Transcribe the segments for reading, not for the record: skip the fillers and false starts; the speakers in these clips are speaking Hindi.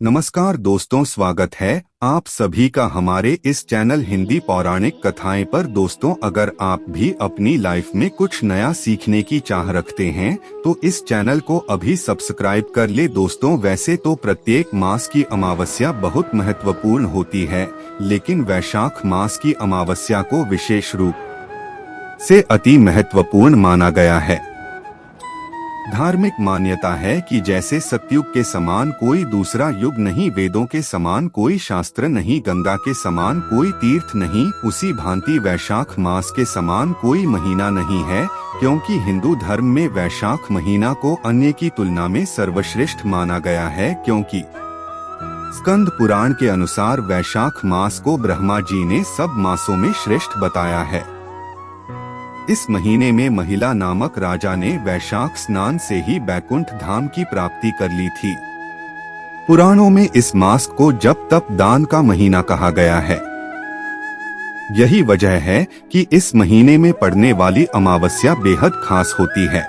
नमस्कार दोस्तों, स्वागत है आप सभी का हमारे इस चैनल हिंदी पौराणिक कथाएं पर। दोस्तों, अगर आप भी अपनी लाइफ में कुछ नया सीखने की चाह रखते हैं तो इस चैनल को अभी सब्सक्राइब कर ले। दोस्तों, वैसे तो प्रत्येक मास की अमावस्या बहुत महत्वपूर्ण होती है, लेकिन वैशाख मास की अमावस्या को विशेष रूप से अति महत्वपूर्ण माना गया है। धार्मिक मान्यता है कि जैसे सतयुग के समान कोई दूसरा युग नहीं, वेदों के समान कोई शास्त्र नहीं, गंगा के समान कोई तीर्थ नहीं, उसी भांति वैशाख मास के समान कोई महीना नहीं है। क्योंकि हिंदू धर्म में वैशाख महीना को अन्य की तुलना में सर्वश्रेष्ठ माना गया है, क्योंकि स्कंद पुराण के अनुसार वैशाख मास को ब्रह्मा जी ने सब मासों में श्रेष्ठ बताया है। इस महीने में महिला नामक राजा ने वैशाख स्नान से ही बैकुंठ धाम की प्राप्ति कर ली थी। पुराणों में इस मास को जप तप दान का महीना कहा गया है। यही वजह है कि इस महीने में पड़ने वाली अमावस्या बेहद खास होती है।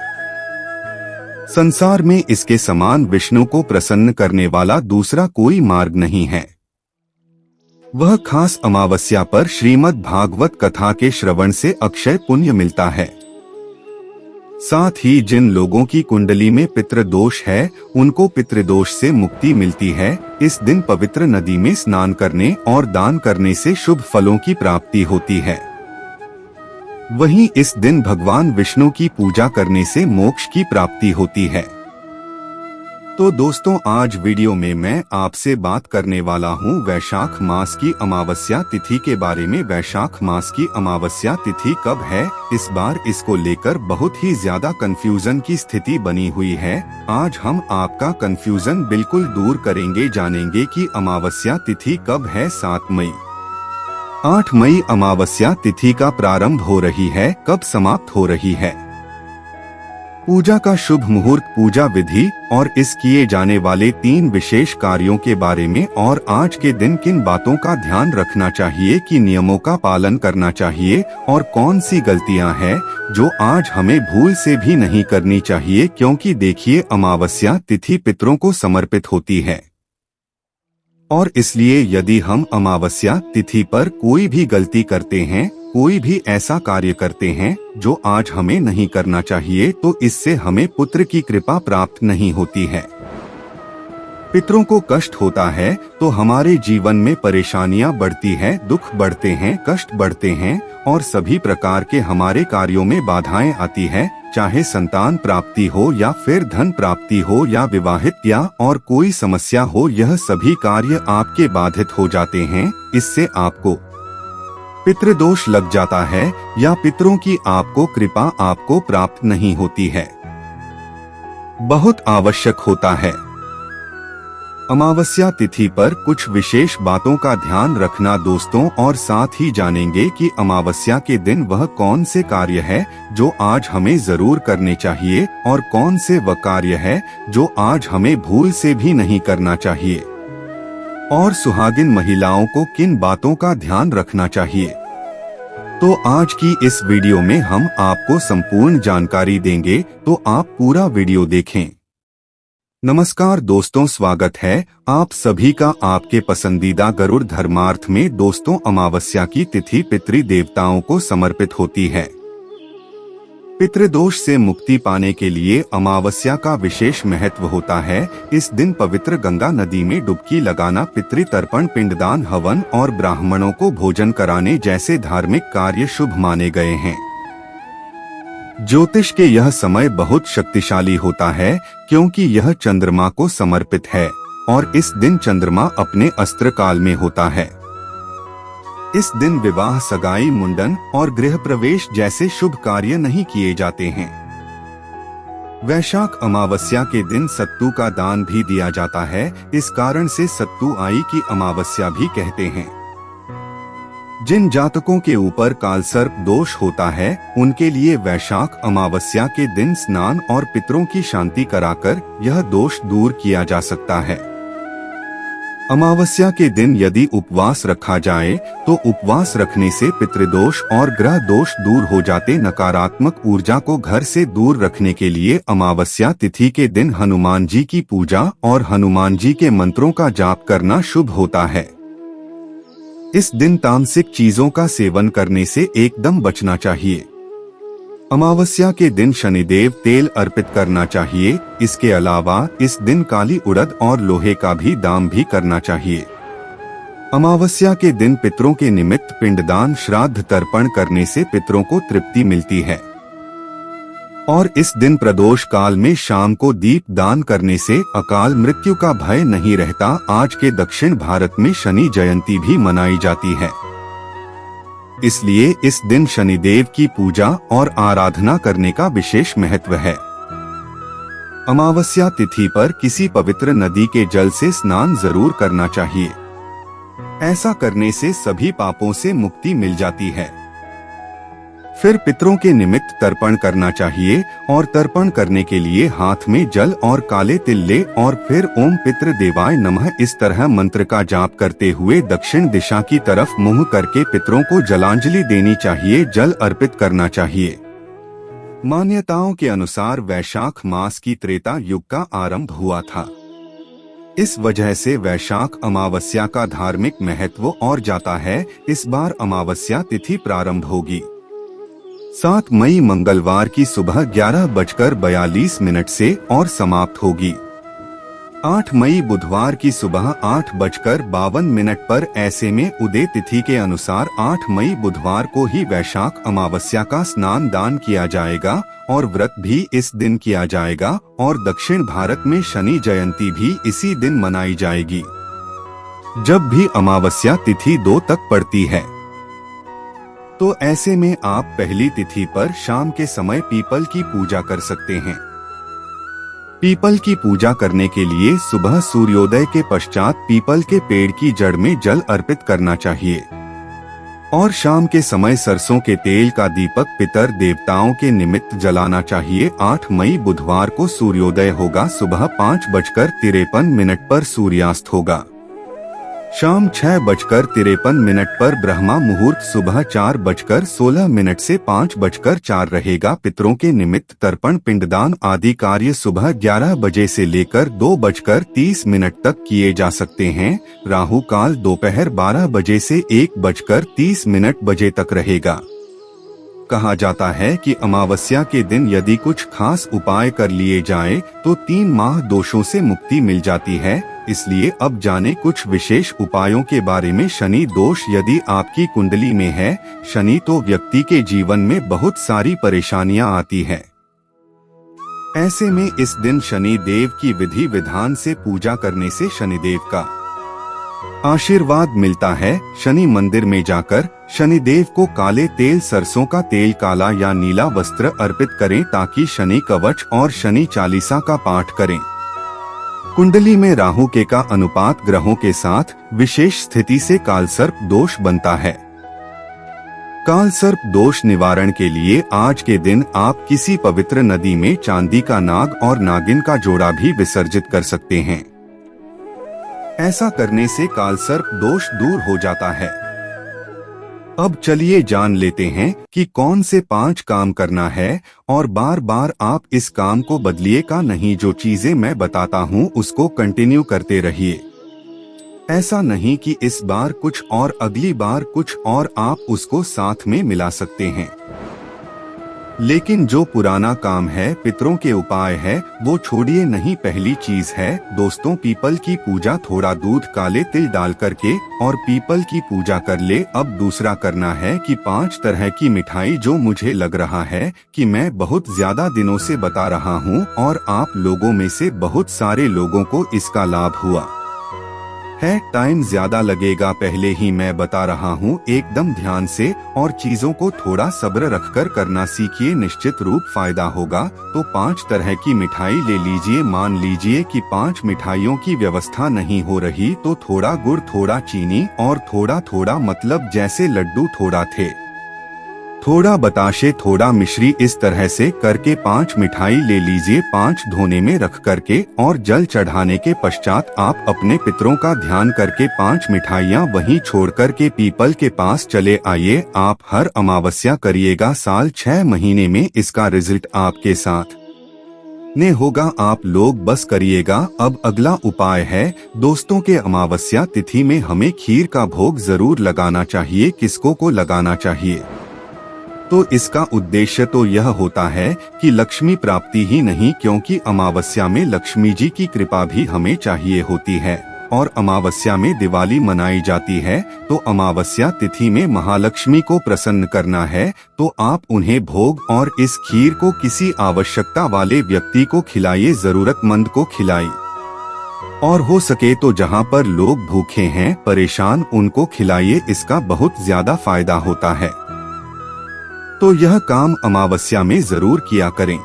संसार में इसके समान विष्णु को प्रसन्न करने वाला दूसरा कोई मार्ग नहीं है। वह खास अमावस्या पर श्रीमद् भागवत कथा के श्रवण से अक्षय पुण्य मिलता है। साथ ही जिन लोगों की कुंडली में पितृदोष है उनको पितृदोष से मुक्ति मिलती है। इस दिन पवित्र नदी में स्नान करने और दान करने से शुभ फलों की प्राप्ति होती है। वहीं इस दिन भगवान विष्णु की पूजा करने से मोक्ष की प्राप्ति होती है। तो दोस्तों, आज वीडियो में मैं आपसे बात करने वाला हूं वैशाख मास की अमावस्या तिथि के बारे में। वैशाख मास की अमावस्या तिथि कब है? इस बार इसको लेकर बहुत ही ज्यादा कंफ्यूजन की स्थिति बनी हुई है। आज हम आपका कंफ्यूजन बिल्कुल दूर करेंगे, जानेंगे कि अमावस्या तिथि कब है। 7 मई 8 मई अमावस्या तिथि का प्रारंभ हो रही है, कब समाप्त हो रही है, पूजा का शुभ मुहूर्त, पूजा विधि और इस किए जाने वाले 3 विशेष कार्यों के बारे में, और आज के दिन किन बातों का ध्यान रखना चाहिए, कि नियमों का पालन करना चाहिए और कौन सी गलतियां हैं जो आज हमें भूल से भी नहीं करनी चाहिए। क्योंकि देखिए, अमावस्या तिथि पितरों को समर्पित होती है और इसलिए यदि हम अमावस्या तिथि पर कोई भी गलती करते हैं, कोई भी ऐसा कार्य करते हैं जो आज हमें नहीं करना चाहिए, तो इससे हमें पुत्र की कृपा प्राप्त नहीं होती है। पितरों को कष्ट होता है तो हमारे जीवन में परेशानियां बढ़ती हैं, दुख बढ़ते हैं, कष्ट बढ़ते हैं और सभी प्रकार के हमारे कार्यों में बाधाएं आती है। चाहे संतान प्राप्ति हो या फिर धन प्राप्ति हो या विवाहित या और कोई समस्या हो, यह सभी कार्य आपके बाधित हो जाते हैं। इससे आपको पितृदोष लग जाता है या पितरों की आपको कृपा आपको प्राप्त नहीं होती है। बहुत आवश्यक होता है अमावस्या तिथि पर कुछ विशेष बातों का ध्यान रखना दोस्तों, और साथ ही जानेंगे कि अमावस्या के दिन वह कौन से कार्य है जो आज हमें जरूर करने चाहिए और कौन से वह कार्य है जो आज हमें भूल से भी नहीं करना चाहिए, और सुहागिन महिलाओं को किन बातों का ध्यान रखना चाहिए। तो आज की इस वीडियो में हम आपको संपूर्ण जानकारी देंगे, तो आप पूरा वीडियो देखें। नमस्कार दोस्तों, स्वागत है आप सभी का आपके पसंदीदा गरुड़ धर्मार्थ में। दोस्तों, अमावस्या की तिथि पितृ देवताओं को समर्पित होती है। पितृदोष से मुक्ति पाने के लिए अमावस्या का विशेष महत्व होता है। इस दिन पवित्र गंगा नदी में डुबकी लगाना, पितृ तर्पण, पिंडदान, हवन और ब्राह्मणों को भोजन कराने जैसे धार्मिक कार्य शुभ माने गए हैं। ज्योतिष के यह समय बहुत शक्तिशाली होता है क्योंकि यह चंद्रमा को समर्पित है और इस दिन चंद्रमा अपने अस्त्र काल में होता है। इस दिन विवाह, सगाई, मुंडन और गृह प्रवेश जैसे शुभ कार्य नहीं किए जाते हैं। वैशाख अमावस्या के दिन सत्तू का दान भी दिया जाता है, इस कारण से सत्तू आई की अमावस्या भी कहते हैं। जिन जातकों के ऊपर कालसर्प दोष होता है उनके लिए वैशाख अमावस्या के दिन स्नान और पितरों की शांति कराकर यह दोष दूर किया जा सकता है। अमावस्या के दिन यदि उपवास रखा जाए तो उपवास रखने से पितृदोष और ग्रह दोष दूर हो जाते। नकारात्मक ऊर्जा को घर से दूर रखने के लिए अमावस्या तिथि के दिन हनुमान जी की पूजा और हनुमान जी के मंत्रों का जाप करना शुभ होता है। इस दिन तामसिक चीजों का सेवन करने से एकदम बचना चाहिए। अमावस्या के दिन शनिदेव तेल अर्पित करना चाहिए। इसके अलावा इस दिन काली उड़द और लोहे का भी दान भी करना चाहिए। अमावस्या के दिन पितरों के निमित्त पिंडदान श्राद्ध तर्पण करने से पितरों को तृप्ति मिलती है और इस दिन प्रदोष काल में शाम को दीप दान करने से अकाल मृत्यु का भय नहीं रहता। आज के दक्षिण भारत में शनि जयंती भी मनाई जाती है, इसलिए इस दिन शनिदेव की पूजा और आराधना करने का विशेष महत्व है। अमावस्या तिथि पर किसी पवित्र नदी के जल से स्नान जरूर करना चाहिए। ऐसा करने से सभी पापों से मुक्ति मिल जाती है। फिर पितरों के निमित्त तर्पण करना चाहिए और तर्पण करने के लिए हाथ में जल और काले तिल ले और फिर ओम पितृ देवाय नमः इस तरह मंत्र का जाप करते हुए दक्षिण दिशा की तरफ मुंह करके पितरों को जलांजलि देनी चाहिए, जल अर्पित करना चाहिए। मान्यताओं के अनुसार वैशाख मास की त्रेता युग का आरंभ हुआ था। इस वजह से वैशाख अमावस्या का धार्मिक महत्व और जाता है। इस बार अमावस्या तिथि प्रारंभ होगी 7 मई मंगलवार की सुबह 11:42 से और समाप्त होगी 8 मई बुधवार की सुबह 8:52 पर। ऐसे में उदय तिथि के अनुसार 8 मई बुधवार को ही वैशाख अमावस्या का स्नान दान किया जाएगा और व्रत भी इस दिन किया जाएगा और दक्षिण भारत में शनि जयंती भी इसी दिन मनाई जाएगी, जब भी अमावस्या तिथि 2 तक पड़ती है। तो ऐसे में आप पहली तिथि पर शाम के समय पीपल की पूजा कर सकते हैं। पीपल की पूजा करने के लिए सुबह सूर्योदय के पश्चात पीपल के पेड़ की जड़ में जल अर्पित करना चाहिए और शाम के समय सरसों के तेल का दीपक पितर देवताओं के निमित्त जलाना चाहिए। 8 मई बुधवार को सूर्योदय होगा, सुबह 5:53 पर सूर्यास्त होगा। शाम 6:53 पर ब्रह्मा मुहूर्त, सुबह 4:16 से 5:04 रहेगा। पितरों के निमित्त तर्पण पिंडदान आदि कार्य सुबह 11 बजे से लेकर 2:30 तक किए जा सकते हैं। राहु काल दोपहर 12 बजे से 1:30 बजे तक रहेगा। कहा जाता है कि अमावस्या के दिन यदि कुछ खास उपाय कर लिए जाएं, तो 3 माह दोषों से मुक्ति मिल जाती है। इसलिए अब जाने कुछ विशेष उपायों के बारे में। शनि दोष यदि आपकी कुंडली में है शनि, तो व्यक्ति के जीवन में बहुत सारी परेशानियां आती है। ऐसे में इस दिन शनि देव की विधि विधान से पूजा करने से शनिदेव का आशीर्वाद मिलता है। शनि मंदिर में जाकर शनिदेव को काले तेल, सरसों का तेल, काला या नीला वस्त्र अर्पित करें ताकि शनि कवच और शनि चालीसा का पाठ करें। कुंडली में राहु के का अनुपात ग्रहों के साथ विशेष स्थिति से कालसर्प दोष बनता है। कालसर्प दोष निवारण के लिए आज के दिन आप किसी पवित्र नदी में चांदी का नाग और नागिन का जोड़ा भी विसर्जित कर सकते हैं। ऐसा करने से कालसर्प दोष दूर हो जाता है। अब चलिए जान लेते हैं कि कौन से 5 काम करना है और बार बार आप इस काम को बदलिए का नहीं। जो चीजें मैं बताता हूँ उसको कंटिन्यू करते रहिए। ऐसा नहीं कि इस बार कुछ और अगली बार कुछ और, आप उसको साथ में मिला सकते हैं। लेकिन जो पुराना काम है, पितरों के उपाय है, वो छोड़िए नहीं। पहली चीज है दोस्तों पीपल की पूजा। थोड़ा दूध, काले तिल डाल करके और पीपल की पूजा कर ले। अब दूसरा करना है कि 5 तरह की मिठाई, जो मुझे लग रहा है कि मैं बहुत ज्यादा दिनों से बता रहा हूँ और आप लोगों में से बहुत सारे लोगों को इसका लाभ हुआ है। टाइम ज्यादा लगेगा, पहले ही मैं बता रहा हूँ, एकदम ध्यान से और चीजों को थोड़ा सब्र रखकर करना सीखिए, निश्चित रूप फायदा होगा। तो 5 तरह की मिठाई ले लीजिए। मान लीजिए कि 5 मिठाइयों की व्यवस्था नहीं हो रही तो थोड़ा गुड़, थोड़ा चीनी और थोड़ा थोड़ा, मतलब जैसे लड्डू थोड़ा थे थोड़ा बताशे थोड़ा मिश्री इस तरह से करके 5 मिठाई ले लीजिए, 5 धोने में रख करके, और जल चढ़ाने के पश्चात आप अपने पितरों का ध्यान करके 5 मिठाइयाँ वहीं छोड़ करके पीपल के पास चले आइए। आप हर अमावस्या करिएगा, साल 6 महीने में इसका रिजल्ट आपके साथ ने होगा। आप लोग बस करिएगा। अब अगला उपाय है दोस्तों के अमावस्या तिथि में हमें खीर का भोग जरूर लगाना चाहिए। किसको को लगाना चाहिए? तो इसका उद्देश्य तो यह होता है कि लक्ष्मी प्राप्ति ही नहीं, क्योंकि अमावस्या में लक्ष्मी जी की कृपा भी हमें चाहिए होती है, और अमावस्या में दिवाली मनाई जाती है। तो अमावस्या तिथि में महालक्ष्मी को प्रसन्न करना है, तो आप उन्हें भोग और इस खीर को किसी आवश्यकता वाले व्यक्ति को खिलाइए, जरूरतमंद को खिलाइए, और हो सके तो जहाँ पर लोग भूखे हैं, परेशान, उनको खिलाइए। इसका बहुत ज्यादा फायदा होता है। तो यह काम अमावस्या में जरूर किया करें।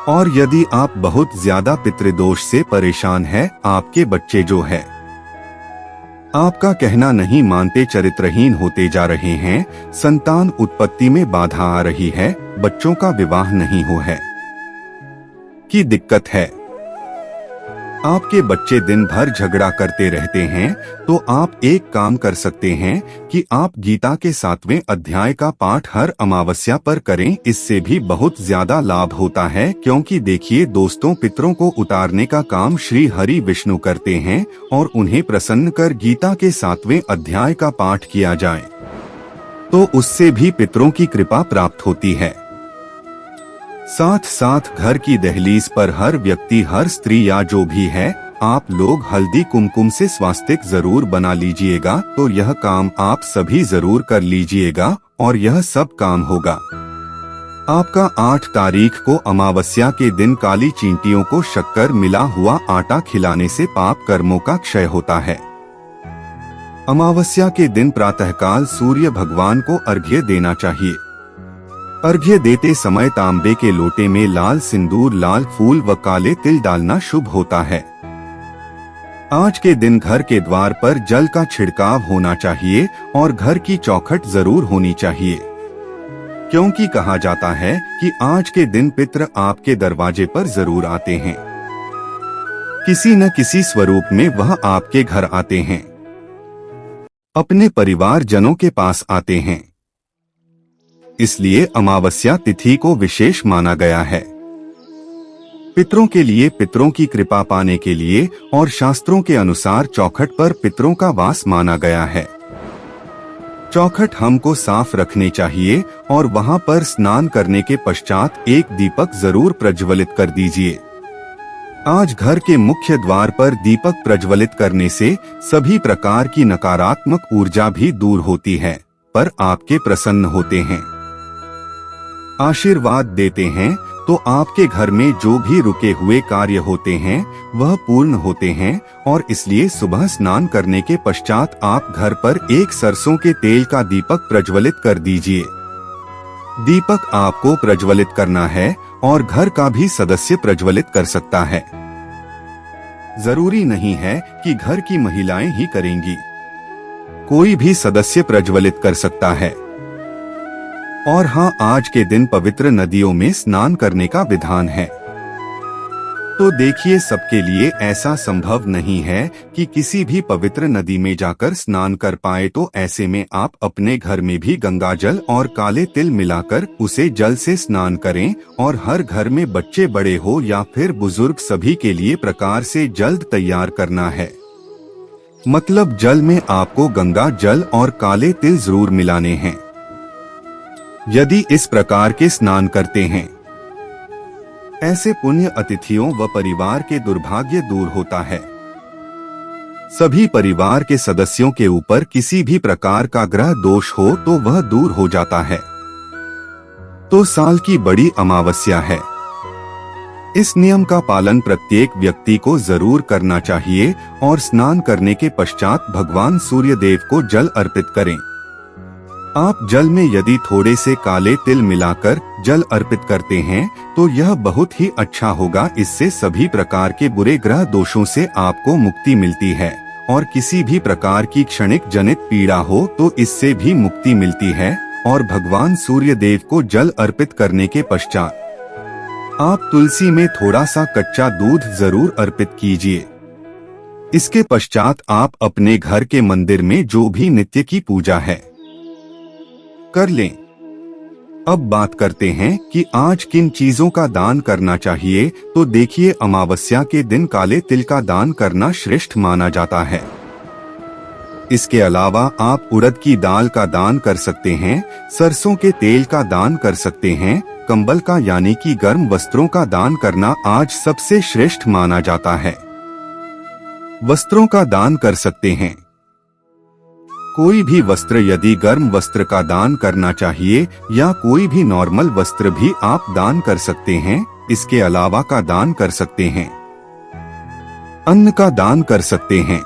और यदि आप बहुत ज्यादा पितृदोष से परेशान हैं, आपके बच्चे जो है आपका कहना नहीं मानते, चरित्रहीन होते जा रहे हैं, संतान उत्पत्ति में बाधा आ रही है, बच्चों का विवाह नहीं हो है की दिक्कत है, आपके बच्चे दिन भर झगड़ा करते रहते हैं, तो आप एक काम कर सकते हैं कि आप गीता के 7वें अध्याय का पाठ हर अमावस्या पर करें। इससे भी बहुत ज्यादा लाभ होता है, क्योंकि देखिए दोस्तों, पितरों को उतारने का काम श्री हरि विष्णु करते हैं, और उन्हें प्रसन्न कर गीता के 7वें अध्याय का पाठ किया जाए तो उससे भी पितरों की कृपा प्राप्त होती है। साथ साथ घर की दहलीज पर हर व्यक्ति, हर स्त्री या जो भी है, आप लोग हल्दी कुमकुम से स्वास्तिक जरूर बना लीजिएगा। तो यह काम आप सभी जरूर कर लीजिएगा, और यह सब काम होगा आपका। 8 तारीख को अमावस्या के दिन काली चींटियों को शक्कर मिला हुआ आटा खिलाने से पाप कर्मों का क्षय होता है। अमावस्या के दिन प्रातःकाल सूर्य भगवान को अर्घ्य देना चाहिए। अर्घ्य देते समय तांबे के लोटे में लाल सिंदूर, लाल फूल व काले तिल डालना शुभ होता है। आज के दिन घर के द्वार पर जल का छिड़काव होना चाहिए, और घर की चौखट जरूर होनी चाहिए, क्योंकि कहा जाता है कि आज के दिन पितर आपके दरवाजे पर जरूर आते हैं। किसी न किसी स्वरूप में वह आपके घर आते हैं, अपने परिवार जनों के पास आते हैं। इसलिए अमावस्या तिथि को विशेष माना गया है पितरों के लिए, पितरों की कृपा पाने के लिए, और शास्त्रों के अनुसार चौखट पर पितरों का वास माना गया है। चौखट हमको साफ रखने चाहिए, और वहां पर स्नान करने के पश्चात एक दीपक जरूर प्रज्वलित कर दीजिए। आज घर के मुख्य द्वार पर दीपक प्रज्वलित करने से सभी प्रकार की नकारात्मक ऊर्जा भी दूर होती है, पर आपके प्रसन्न होते हैं, आशीर्वाद देते हैं। तो आपके घर में जो भी रुके हुए कार्य होते हैं वह पूर्ण होते हैं, और इसलिए सुबह स्नान करने के पश्चात आप घर पर एक सरसों के तेल का दीपक प्रज्वलित कर दीजिए। दीपक आपको प्रज्वलित करना है, और घर का भी सदस्य प्रज्वलित कर सकता है। जरूरी नहीं है कि घर की महिलाएं ही करेंगी, कोई भी सदस्य प्रज्वलित कर सकता है। और हाँ, आज के दिन पवित्र नदियों में स्नान करने का विधान है। तो देखिए, सबके लिए ऐसा संभव नहीं है कि किसी भी पवित्र नदी में जाकर स्नान कर पाए, तो ऐसे में आप अपने घर में भी गंगा जल और काले तिल मिलाकर उसे जल से स्नान करें, और हर घर में बच्चे बड़े हो या फिर बुजुर्ग, सभी के लिए प्रकार से जल्द तैयार करना है। मतलब जल में आपको गंगा जल और काले तिल जरूर मिलाने हैं। यदि इस प्रकार के स्नान करते हैं, ऐसे पुण्य अतिथियों व परिवार के दुर्भाग्य दूर होता है। सभी परिवार के सदस्यों के ऊपर किसी भी प्रकार का ग्रह दोष हो तो वह दूर हो जाता है। तो साल की बड़ी अमावस्या है, इस नियम का पालन प्रत्येक व्यक्ति को जरूर करना चाहिए, और स्नान करने के पश्चात भगवान सूर्य देव को जल अर्पित करें। आप जल में यदि थोड़े से काले तिल मिलाकर जल अर्पित करते हैं तो यह बहुत ही अच्छा होगा। इससे सभी प्रकार के बुरे ग्रह दोषों से आपको मुक्ति मिलती है, और किसी भी प्रकार की क्षणिक जनित पीड़ा हो तो इससे भी मुक्ति मिलती है। और भगवान सूर्य देव को जल अर्पित करने के पश्चात आप तुलसी में थोड़ा सा कच्चा दूध जरूर अर्पित कीजिए। इसके पश्चात आप अपने घर के मंदिर में जो भी नित्य की पूजा है कर लें। अब बात करते हैं कि आज किन चीजों का दान करना चाहिए। तो देखिए, अमावस्या के दिन काले तिल का दान करना श्रेष्ठ माना जाता है। इसके अलावा आप उड़द की दाल का दान कर सकते हैं, सरसों के तेल का दान कर सकते हैं, कंबल का यानी कि गर्म वस्त्रों का दान करना आज सबसे श्रेष्ठ माना जाता है। वस्त्रों का दान कर सकते हैं। कोई भी वस्त्र, यदि गर्म वस्त्र का दान करना चाहिए या कोई भी नॉर्मल वस्त्र भी आप दान कर सकते हैं। इसके अलावा का दान कर सकते हैं, अन्न का दान कर सकते हैं,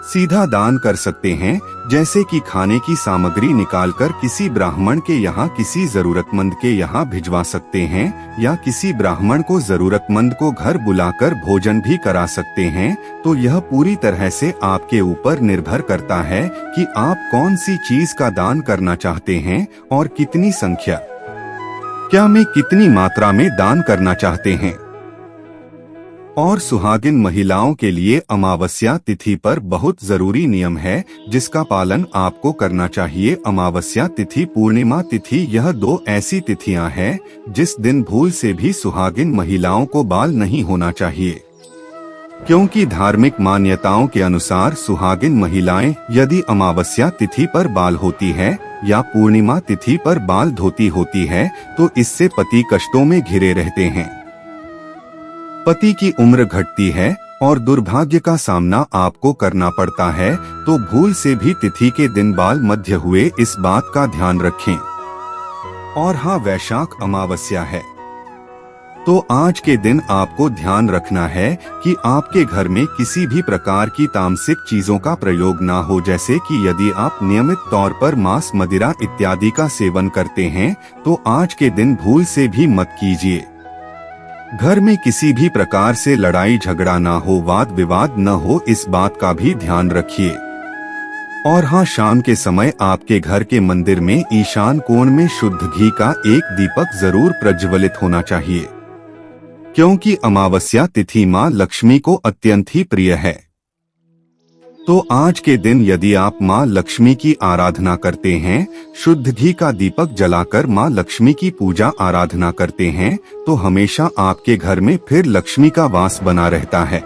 सीधा दान कर सकते हैं, जैसे कि खाने की सामग्री निकालकर किसी ब्राह्मण के यहाँ किसी जरूरतमंद के यहाँ भिजवा सकते हैं, या किसी ब्राह्मण को जरूरतमंद को घर बुलाकर भोजन भी करा सकते हैं। तो यह पूरी तरह से आपके ऊपर निर्भर करता है कि आप कौन सी चीज का दान करना चाहते हैं और कितनी संख्या, क्या में कितनी मात्रा में दान करना चाहते हैं। और सुहागिन महिलाओं के लिए अमावस्या तिथि पर बहुत जरूरी नियम है जिसका पालन आपको करना चाहिए। अमावस्या तिथि, पूर्णिमा तिथि, यह दो ऐसी तिथियां हैं जिस दिन भूल से भी सुहागिन महिलाओं को बाल नहीं होना चाहिए, क्योंकि धार्मिक मान्यताओं के अनुसार सुहागिन महिलाएं यदि अमावस्या तिथि पर बाल होती है या पूर्णिमा तिथि पर बाल धोती होती है तो इससे पति कष्टों में घिरे रहते हैं, पति की उम्र घटती है और दुर्भाग्य का सामना आपको करना पड़ता है। तो भूल से भी तिथि के दिन बाल मध्य हुए, इस बात का ध्यान रखें। और हाँ, वैशाख अमावस्या है, तो आज के दिन आपको ध्यान रखना है कि आपके घर में किसी भी प्रकार की तामसिक चीजों का प्रयोग ना हो। जैसे कि यदि आप नियमित तौर पर मांस, मदिरा इत्यादि का सेवन करते हैं तो आज के दिन भूल से भी मत कीजिए। घर में किसी भी प्रकार से लड़ाई झगड़ा ना हो, वाद विवाद न हो, इस बात का भी ध्यान रखिए। और हाँ, शाम के समय आपके घर के मंदिर में ईशान कोण में शुद्ध घी का एक दीपक जरूर प्रज्वलित होना चाहिए, क्योंकि अमावस्या तिथि माँ लक्ष्मी को अत्यंत ही प्रिय है। तो आज के दिन यदि आप माँ लक्ष्मी की आराधना करते हैं, शुद्ध घी का दीपक जलाकर माँ लक्ष्मी की पूजा आराधना करते हैं, तो हमेशा आपके घर में फिर लक्ष्मी का वास बना रहता है।